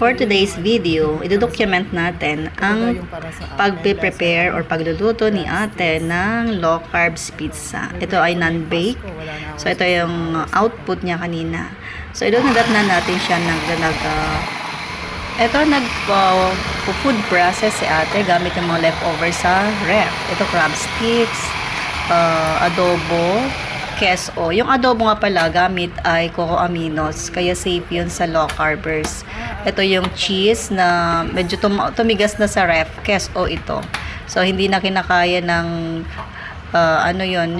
for today's video, i-document natin ang pagpe-prepare or pagluluto ni ate ng low carbs pizza. Ito ay non-bake. So, ito yung output niya kanina. So, idudugtong na natin siya food process si ate gamit yung mga leftover sa ref. Ito crab sticks, adobo, keso. Yung adobo nga pala gamit ay coco aminos, kaya safe yun sa low carbers. Ito yung cheese na medyo tumigas na sa ref, keso ito. So hindi na kinakaya ng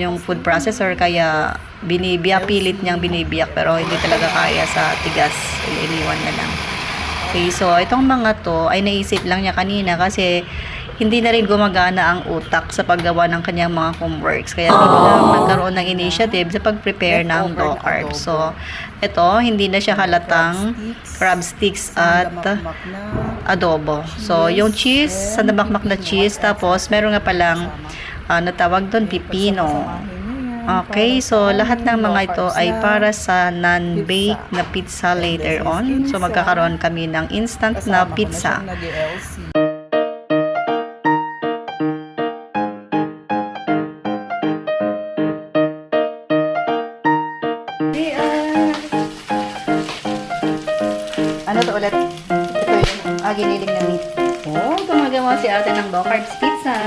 yung food processor, kaya pilit niyang binibiyak, pero hindi talaga kaya sa tigas, iniwan na lang. Okay, so itong mga to ay naisip lang niya kanina kasi hindi na rin gumagana ang utak sa paggawa ng kanyang mga homeworks. Kaya nagkaroon ng initiative sa pag-prepare ng low carbs. So, ito, hindi na siya halatang crab sticks at adobo. So, yung cheese, sandamakmak na cheese. Tapos, meron nga palang natawag doon, pipino. Okay, so lahat ng mga ito ay para sa non-bake na pizza later on. So, magkakaroon kami ng instant na pizza. Ano to ulit? Ito yung giniling na meat. Oh, gumagawa si ate ng low carbs pizza.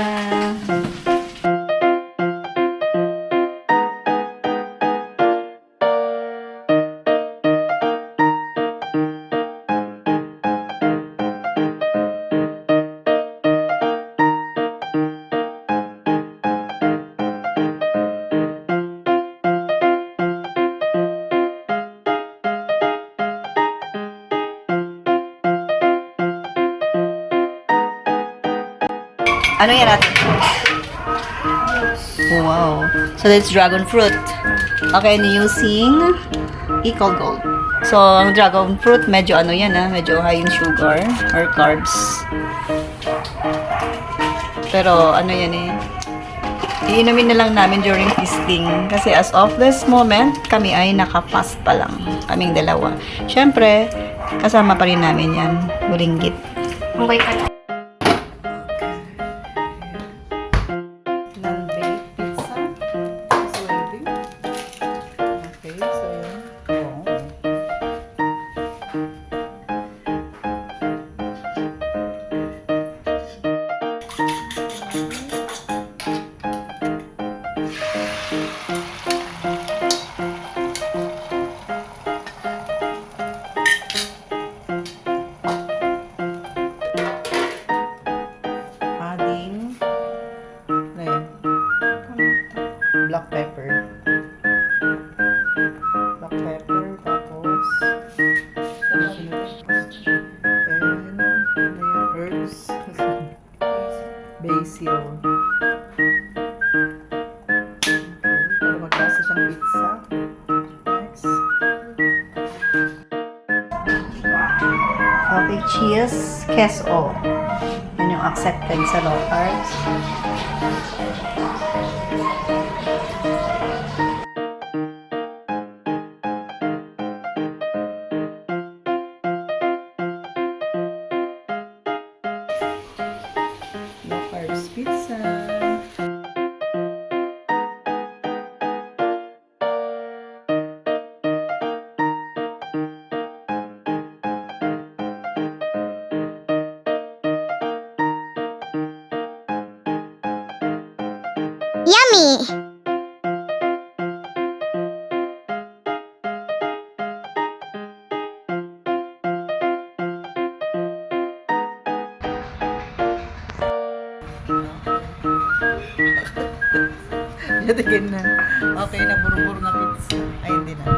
Ano yan natin? Wow. So, that's dragon fruit. Okay, and using Equal Gold. So, ang dragon fruit, medyo medyo high in sugar or carbs. Pero, iinumin na lang namin during feasting. Kasi as of this moment, kami ay naka-fast pa lang. Kaming dalawa. Siyempre, kasama pa rin namin yan. Bulinggit. Okay ka na. Black pepper. Tapos and herbs. Basil. Para maglasa siyang pizza. Next. Okay, cheese, keso. Yan yung accepted sa low carbs. Pizza. Yummy! Again na. Okay na, buru-buru na pizza. Ay, hindi na.